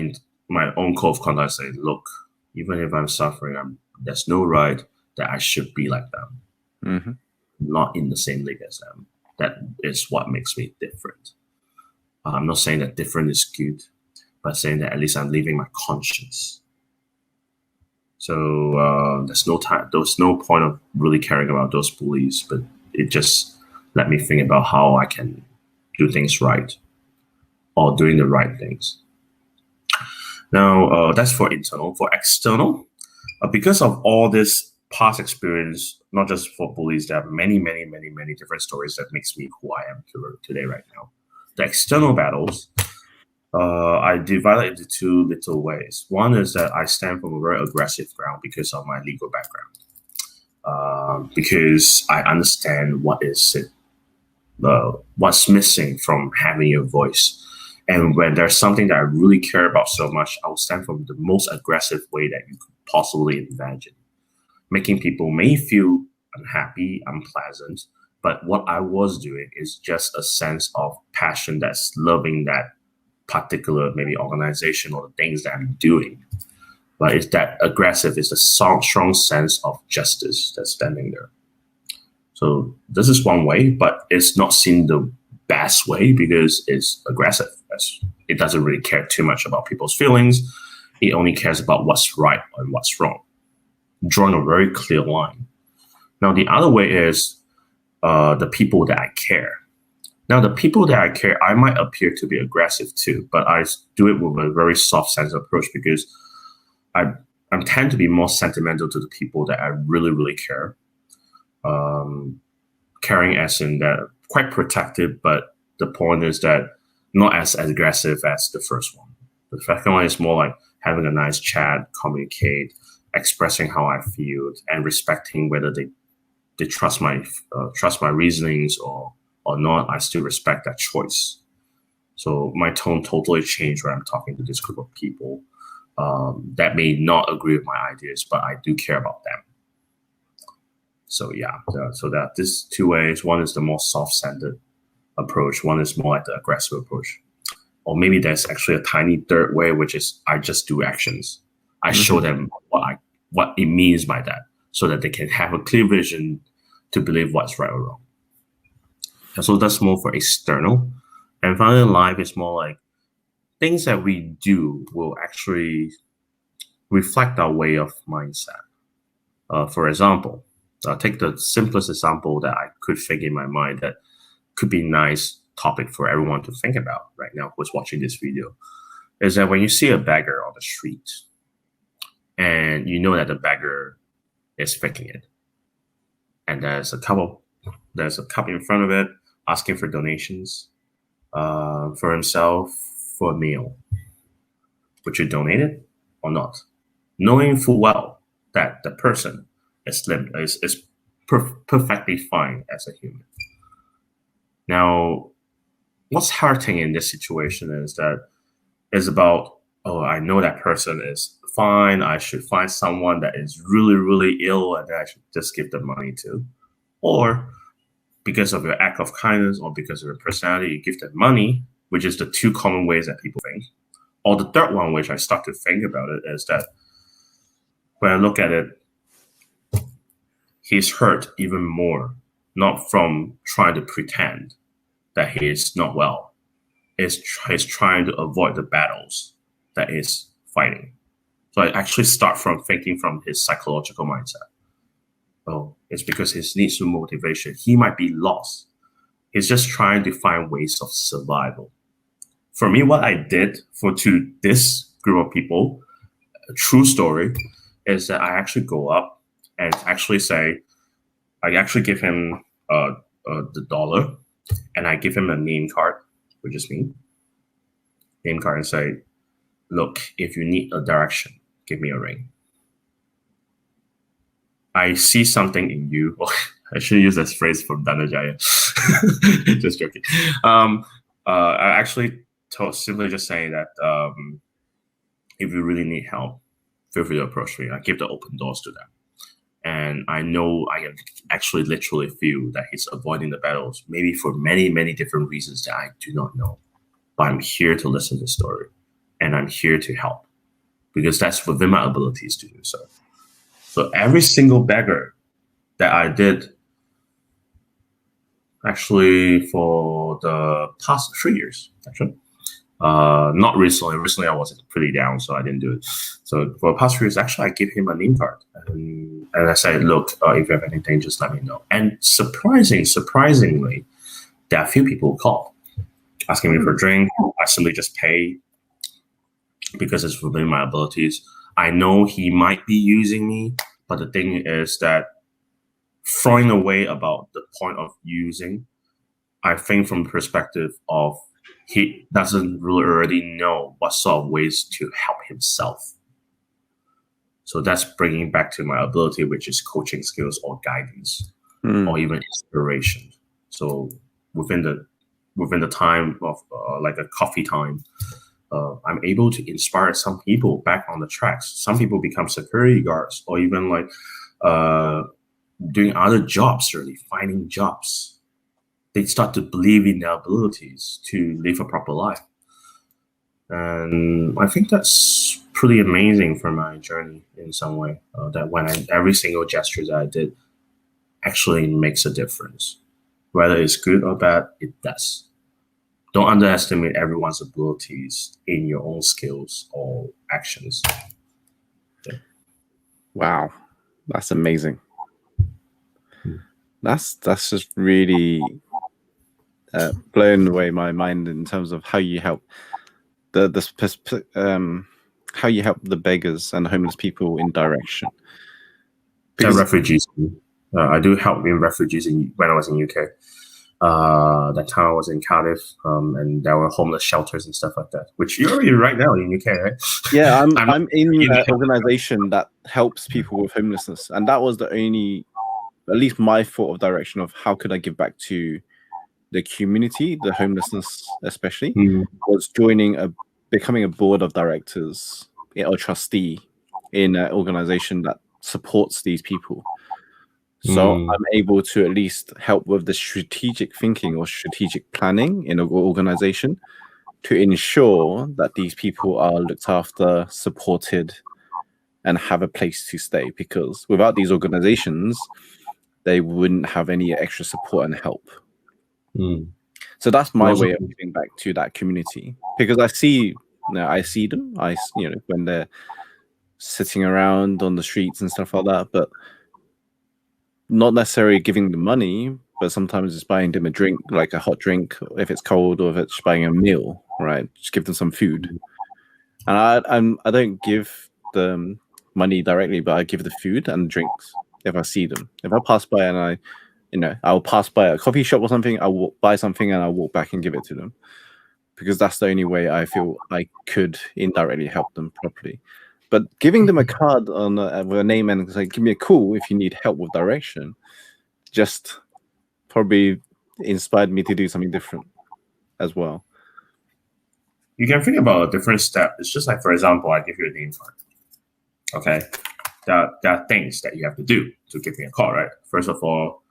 Speaker 2: own code of conduct says, look, even if I'm suffering, there's no right that I should be like them,
Speaker 1: Mm-hmm.
Speaker 2: not in the same league as them. That is what makes me different. I'm not saying that different is good, but saying that at least I'm leaving my conscience. So there's no time. There's no point of really caring about those bullies, but it just let me think about how I can do things right or doing the right things. Now, that's for internal. For external, because of all this past experience, not just for bullies, there are many, many, many, many different stories that makes me who I am today right now. The external battles, I divide it into two little ways. One is that I stand from a very aggressive ground because of my legal background, because I understand what's missing from having your voice. And when there's something that I really care about so much, I will stand from the most aggressive way that you could possibly imagine, making people may feel unhappy, unpleasant. But what I was doing is just a sense of passion that's loving that particular maybe organization or the things that I'm doing. But it's that aggressive is a strong sense of justice that's standing there. So this is one way, but it's not seen the best way because it's aggressive. It doesn't really care too much about people's feelings. It only cares about what's right and what's wrong, drawing a very clear line. Now, the other way is the people that I care. Now, the people that I care, I might appear to be aggressive too, but I do it with a very soft sense approach because I tend to be more sentimental to the people that I really, really care. Caring as in that quite protective, but the point is that not as aggressive as the first one. The second one is more like having a nice chat, communicate, expressing how I feel, and respecting whether they trust my reasonings or not. I still respect that choice. So my tone totally changed when I'm talking to this group of people that may not agree with my ideas, but I do care about them. So yeah, so that this two ways. One is the more soft-centered approach. One is more like the aggressive approach. Or maybe there's actually a tiny third way, which is I just do actions. I show them what it means by that, so that they can have a clear vision to believe what's right or wrong. And so that's more for external. And finally, life is more like things that we do will actually reflect our way of mindset. For example, I'll take the simplest example that I could think in my mind that could be a nice topic for everyone to think about right now who's watching this video, is that when you see a beggar on the street and you know that the beggar is faking it, and there's a cup in front of it asking for donations for himself for a meal, would you donate it or not? Knowing full well that the person is perfectly fine as a human. Now, what's hurting in this situation is about, oh, I know that person is fine. I should find someone that is really, really ill and I should just give them money to. Or because of your act of kindness or because of your personality, you give them money, which is the two common ways that people think. Or the third one, which I start to think about it, is that when I look at it, he's hurt even more, not from trying to pretend that he is not well. He's trying to avoid the battles that he's fighting. So I actually start from thinking from his psychological mindset. Oh, it's because he needs some motivation. He might be lost. He's just trying to find ways of survival. For me, what I did to this group of people, a true story, is that I actually go up and actually say, I actually give him the dollar, and I give him a name card, which is me. Name card, and say, look, if you need a direction, give me a ring. I see something in you, I should use this phrase from Dhananjaya. Just joking. I actually simply just saying that if you really need help, feel free to approach me. I keep the open doors to them. And I know I can actually literally feel that he's avoiding the battles, maybe for many, many different reasons that I do not know. But I'm here to listen to the story, and I'm here to help because that's within my abilities to do so. So every single beggar that I did, actually for the past 3 years, actually, not recently. Recently, I was pretty down, so I didn't do it. So for the past 3 years, actually, I gave him a name card, and I said, "Look, if you have anything, just let me know." And surprisingly, there are a few people who called, asking me for a drink. I simply just pay because it's within my abilities. I know he might be using me, but the thing is that throwing away about the point of using, I think from the perspective of he doesn't really already know what sort of ways to help himself. So that's bringing back to my ability, which is coaching skills or guidance or even inspiration. So within the time of like a coffee time, I'm able to inspire some people back on the tracks. Some people become security guards or even like doing other jobs, really finding jobs. They start to believe in their abilities to live a proper life. And I think that's pretty amazing for my journey in some way, that when every single gesture that I did actually makes a difference. Whether it's good or bad, it does. Don't underestimate everyone's abilities in your own skills or actions. Yeah.
Speaker 1: Wow, that's amazing. That's just really blown away my mind in terms of how you help how you help the beggars and homeless people in direction.
Speaker 2: Because refugees, I do help in refugees when I was in UK. That time I was in Cardiff, and there were homeless shelters and stuff like that. Which you're right now in UK, right?
Speaker 1: Yeah, I'm in an organization that helps people with homelessness, and that was the only, at least my thought of direction of how could I give back to the community, the homelessness especially, was becoming a board of directors or trustee in an organization that supports these people. So I'm able to at least help with the strategic thinking or strategic planning in an organization to ensure that these people are looked after, supported, and have a place to stay. Because without these organizations, they wouldn't have any extra support and help. So that's my way of giving back to that community, because I see them, when they're sitting around on the streets and stuff like that, but not necessarily giving them money, but sometimes it's buying them a drink, like a hot drink, if it's cold, or if it's buying a meal, right? Just give them some food. And I don't give them money directly, but I give the food and drinks if I see them. If I pass by and I'll pass by a coffee shop or something, I'll buy something and I'll walk back and give it to them, because that's the only way I feel I could indirectly help them properly. But giving them a card with a name and say, "Give me a call if you need help with direction," just probably inspired me to do something different as well.
Speaker 2: You can think about a different step. It's just like, for example, I give you a name card. Okay, there are things that you have to do to give me a call, right? First of all,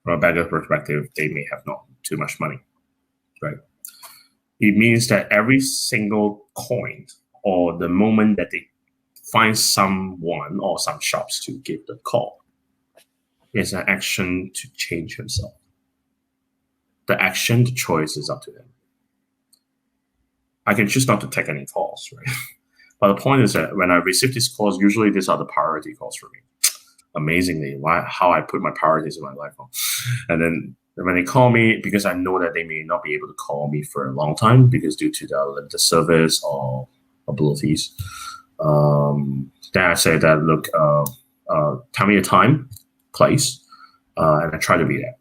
Speaker 2: from a beggar perspective, they may have not too much money, right? It means that every single coin or the moment that they find someone or some shops to give the call is an action to change himself. The action, the choice is up to them. I can choose not to take any calls, right? But the point is that when I receive these calls, usually these are the priority calls for me. Amazingly, how I put my priorities in my life on. And then when they call me, because I know that they may not be able to call me for a long time because due to their limited service or abilities, then I say that, look, tell me a time, place, and I try to be there.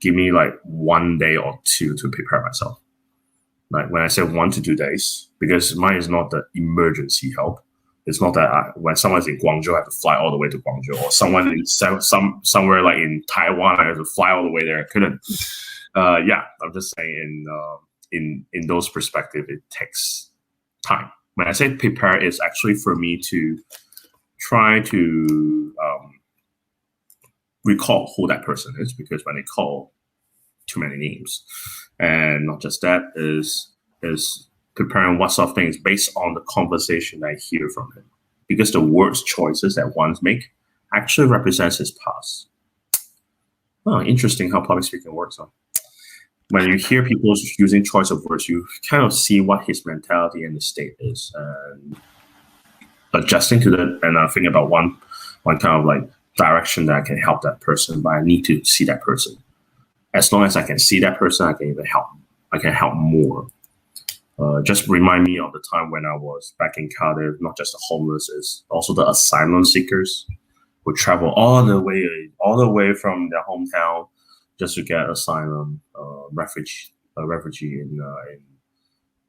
Speaker 2: Give me like 1 day or two to prepare myself. Like when I say 1 to 2 days, because mine is not the emergency help, It's not that when someone's in Guangzhou, I have to fly all the way to Guangzhou, or someone in somewhere like in Taiwan, I have to fly all the way there. I couldn't. Yeah, I'm just saying in those perspective, it takes time. When I say prepare, it's actually for me to try to recall who that person is, because when they call too many names, and not just that, is preparing what sort of things based on the conversation I hear from him, because the words choices that ones make actually represents his past. Oh, interesting how public speaking works. Huh? When you hear people using choice of words, you kind of see what his mentality and his state is, and adjusting to that. And I think about one kind of like direction that I can help that person, but I need to see that person. As long as I can see that person, I can even help. I can help more. Just remind me of the time when I was back in Cardiff. Not just the homeless, is also the asylum seekers who travel all the way from their hometown just to get asylum, refugee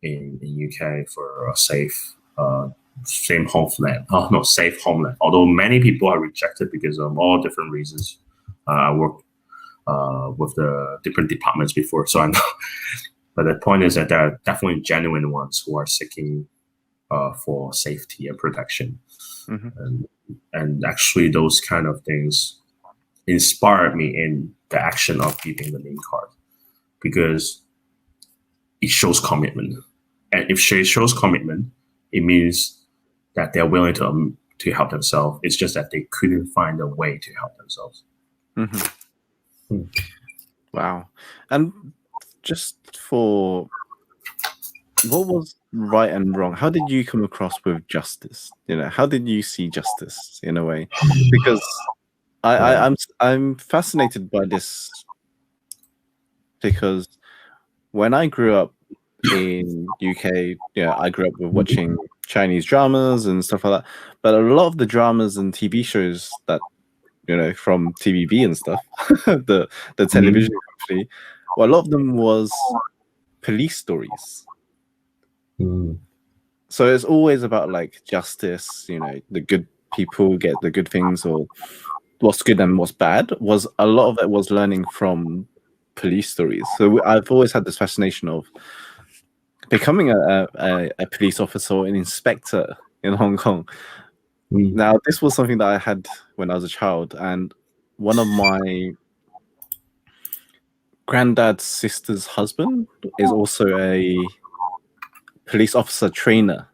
Speaker 2: in UK for a safe homeland. Safe homeland. Although many people are rejected because of all different reasons. I work with the different departments before, so I know. But the point is that there are definitely genuine ones who are seeking for safety and protection. Mm-hmm. And actually those kind of things inspired me in the action of giving the name card, because it shows commitment. And if she shows commitment, it means that they're willing to help themselves. It's just that they couldn't find a way to help themselves.
Speaker 1: Mm-hmm. Wow. And just for what was right and wrong, how did you come across with justice? How did you see justice in a way? Because I'm fascinated by this, because when I grew up in UK, I grew up with watching Chinese dramas and stuff like that. But a lot of the dramas and TV shows that from TVB and stuff, the television company, well, a lot of them was police stories. So it's always about like justice, the good people get the good things, or what's good and what's bad. Was a lot of it was learning from police stories. So I've always had this fascination of becoming a police officer or an inspector in Hong Kong. Now, this was something that I had when I was a child, and one of my granddad's sister's husband is also a police officer trainer,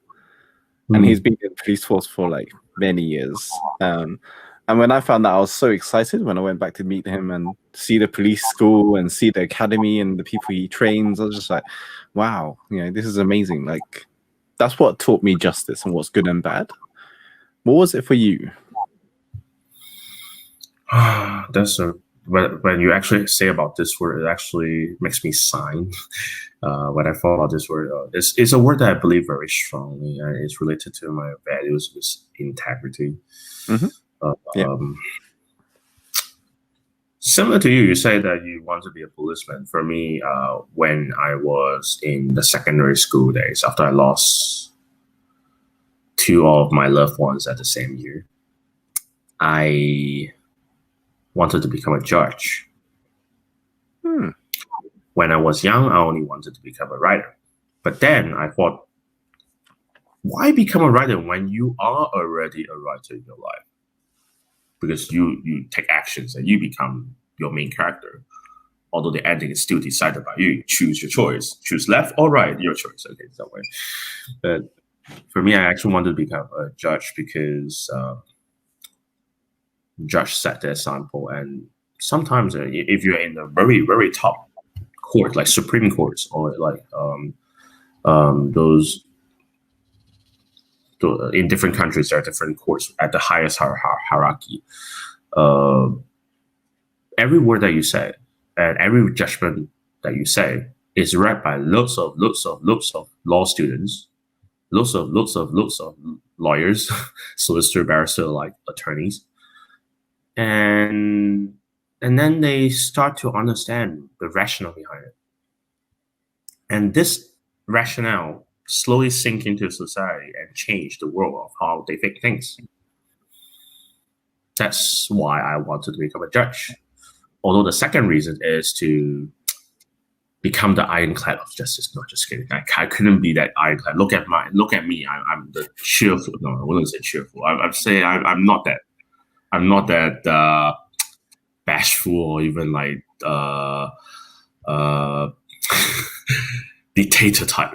Speaker 1: and he's been in the police force for like many years. And when I found that, I was so excited when I went back to meet him and see the police school and see the academy and the people he trains. I was just like, wow, this is amazing. Like, that's what taught me justice and what's good and bad. What was it for you?
Speaker 2: When you actually say about this word, it actually makes me sigh. When I thought about this word, it's a word that I believe very strongly, and it's related to my values, with integrity.
Speaker 1: Mm-hmm.
Speaker 2: Similar to you, you say that you want to be a policeman. For me, when I was in the secondary school days, after I lost two of my loved ones at the same year, I wanted to become a judge. When I was young, I only wanted to become a writer. But then I thought, why become a writer when you are already a writer in your life? Because you take actions and you become your main character. Although the ending is still decided by you. Choose your choice. Choose left or right, your choice. Okay, it's that way. But for me, I actually wanted to become a judge because judge set the example. And sometimes if you're in a very, very top court, like Supreme Courts, or like those in different countries, there are different courts at the highest hierarchy. Every word that you say and every judgment that you say is read by lots of law students, lots of lawyers, solicitor, barrister, like attorneys, and then they start to understand the rationale behind it. And this rationale slowly sink into society and change the world of how they think things. That's why I wanted to become a judge. Although the second reason is to become the ironclad of justice. No, just kidding. I couldn't be that ironclad. Look at me. I'm the cheerful. No, I wouldn't say cheerful. I'm saying I'm not that. I'm not that bashful or even like dictator type,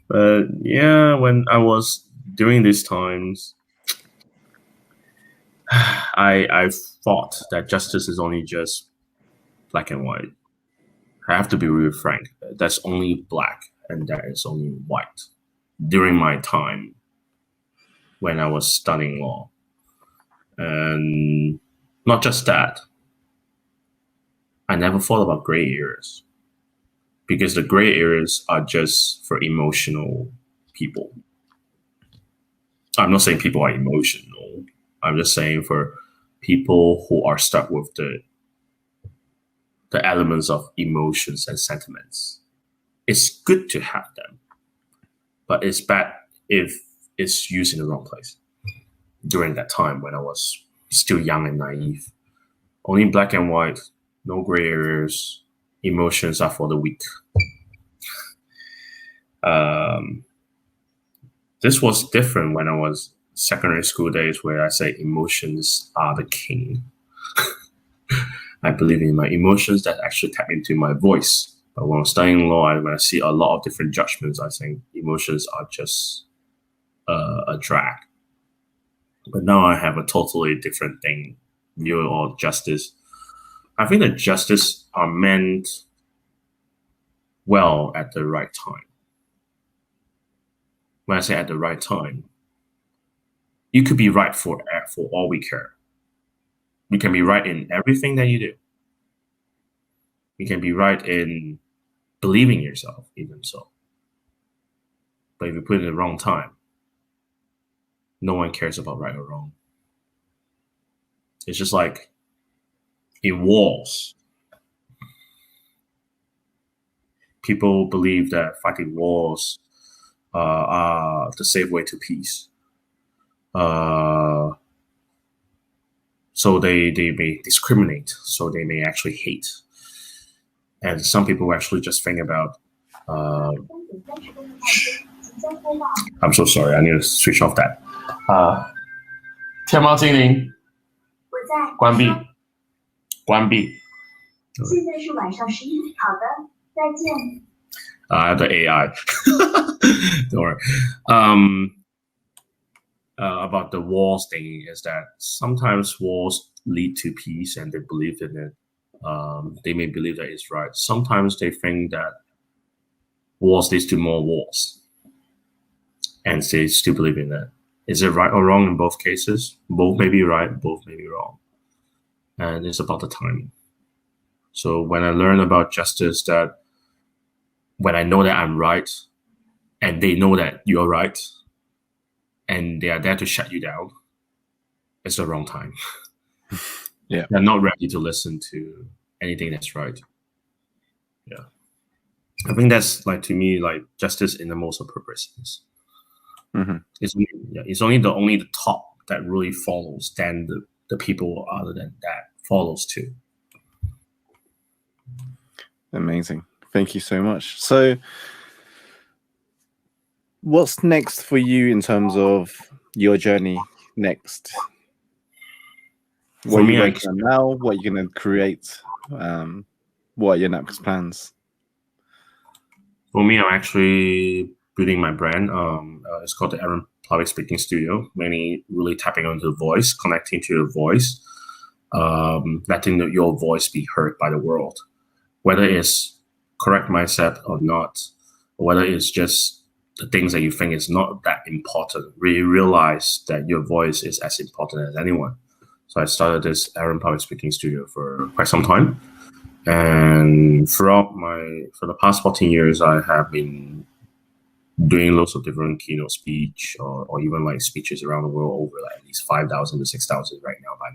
Speaker 2: But yeah, when I was during these times, I thought that justice is only just black and white. I have to be real frank. That's only black and that is only white. During my time when I was studying law. And not just that, I never thought about gray areas. Because the gray areas are just for emotional people. I'm not saying people are emotional. I'm just saying for people who are stuck with the elements of emotions and sentiments. It's good to have them, but it's bad if it's used in the wrong place. During that time when I was still young and naive, only black and white, no gray areas. Emotions are for the weak. This was different when I was secondary school days, where I say emotions are the king. I believe in my emotions that actually tap into my voice. But when I'm studying law, when I see a lot of different judgments, I think emotions are just a drag. But now I have a totally different view of justice. I think that justice are meant well at the right time. When I say at the right time, you could be right for all we care. You can be right in everything that you do. You can be right in believing yourself, even so. But if you put it in the wrong time, no one cares about right or wrong. It's just like in wars. People believe that fighting wars are the safe way to peace. So they may discriminate, so they may actually hate. And some people actually just think about, I'm so sorry, I need to switch off that. 天猫精灵，关闭，关闭。现在是晚上11点。好的，再见。The AI. Don't worry. About the wars thing is that sometimes wars lead to peace and they believe in it. They may believe that it's right. Sometimes they think that wars leads to more wars. And they still believe in that. Is it right or wrong in both cases? Both may be right, both may be wrong. And it's about the timing. So when I learn about justice, that when I know that I'm right, and they know that you're right, and they are there to shut you down, it's the wrong time.
Speaker 1: Yeah.
Speaker 2: They're not ready to listen to anything that's right. Yeah. I think that's, like, to me, like, justice in the most appropriate sense.
Speaker 1: Mm-hmm.
Speaker 2: It's only the top that really follows, then the people other than that follows too.
Speaker 1: Amazing. Thank you so much. So what's next for you in terms of your journey next? What are you working on now? What are you going to create? What are your next plans?
Speaker 2: For me, I'm actually building my brand. It's called the Aaron Public Speaking Studio, mainly really tapping onto the voice, connecting to your voice, letting your voice be heard by the world, whether it's correct mindset or not, or whether it's just the things that you think is not that important. Really realize that your voice is as important as anyone. So I started this Aaron Public Speaking Studio for quite some time. And for the past 14 years, I have been doing lots of different keynote speech or even like speeches around the world, over like at least 5,000 to 6,000 right now by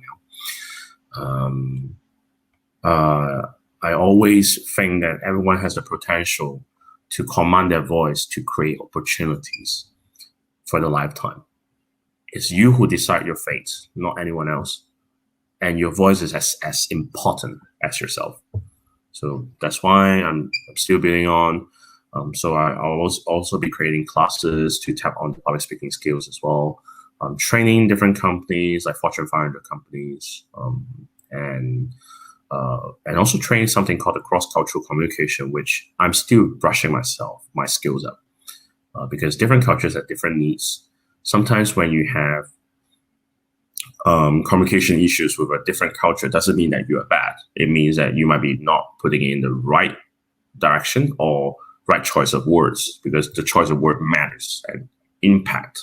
Speaker 2: now. I always think that everyone has the potential to command their voice to create opportunities for the lifetime. It's you who decide your fate, not anyone else. And your voice is as important as yourself. So that's why I'm still building on. So I'll also be creating classes to tap on the public speaking skills as well. Training different companies like Fortune 500 companies, and also training something called the cross-cultural communication, which I'm still brushing my skills up, because different cultures have different needs. Sometimes when you have communication issues with a different culture, doesn't mean that you are bad. It means that you might be not putting it in the right direction or right choice of words, because the choice of word matters and impact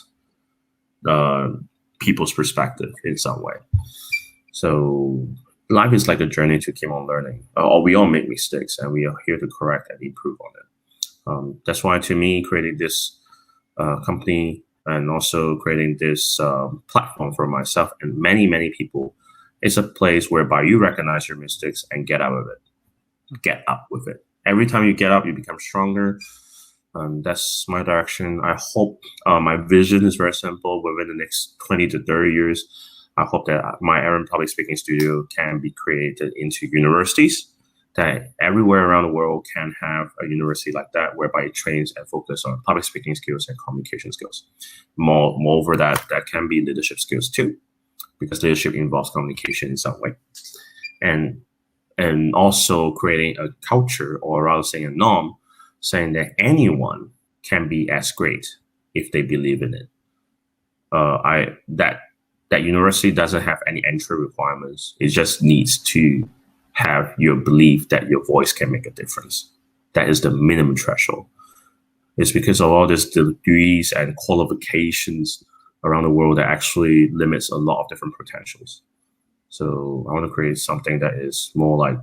Speaker 2: people's perspective in some way. So life is like a journey to keep on learning. We all make mistakes, and we are here to correct and improve on it. That's why, to me, creating this company and also creating this platform for myself and many, many people is a place whereby you recognize your mistakes and get out of it. Get up with it. Every time you get up, you become stronger. That's my direction. I hope my vision is very simple. Within the next 20 to 30 years, I hope that my Aaron Public Speaking Studio can be created into universities, that everywhere around the world can have a university like that, whereby it trains and focus on public speaking skills and communication skills. Moreover, that can be leadership skills too, because leadership involves communication in some way. And also creating a culture, or rather saying a norm, saying that anyone can be as great if they believe in it. That university doesn't have any entry requirements. It just needs to have your belief that your voice can make a difference. That is the minimum threshold. It's because of all these degrees and qualifications around the world that actually limits a lot of different potentials. So I want to create something that is more like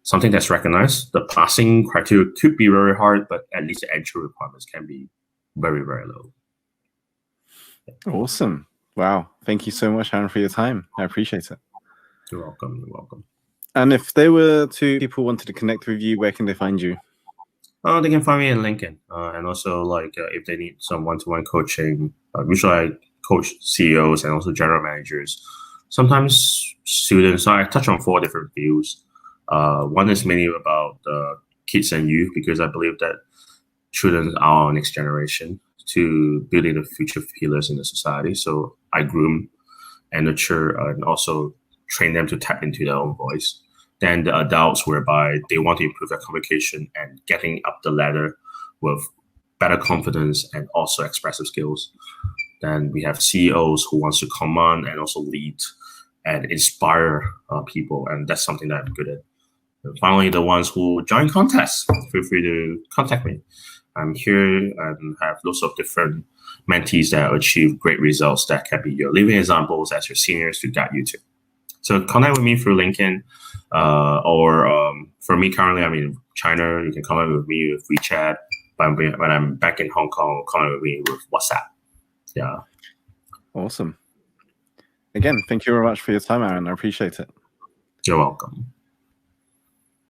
Speaker 2: something that's recognized. The passing criteria could be very hard, but at least the entry requirements can be very, very low.
Speaker 1: Awesome. Wow. Thank you so much, Aaron, for your time. I appreciate it.
Speaker 2: You're welcome. You're welcome.
Speaker 1: And if there were two people wanted to connect with you, where can they find you?
Speaker 2: They can find me in LinkedIn. And also, if they need some one-to-one coaching, usually I coach CEOs and also general managers. Sometimes students. So I touch on 4 different fields. One is mainly about kids and youth, because I believe that children are our next generation to building the future pillars in the society. So I groom and nurture and also train them to tap into their own voice. Then the adults, whereby they want to improve their communication and getting up the ladder with better confidence and also expressive skills. Then we have CEOs who wants to command and also lead and inspire people, and that's something that I'm good at. And finally, the ones who join contests, feel free to contact me. I'm here and have lots of different mentees that achieve great results that can be your living examples as your seniors to guide you to. So connect with me through LinkedIn, or for me currently, I'm in China. You can connect with me with WeChat. But when I'm back in Hong Kong, connect with me with WhatsApp. Yeah.
Speaker 1: Awesome. Again, thank you very much for your time, Aaron. I appreciate it.
Speaker 2: You're welcome.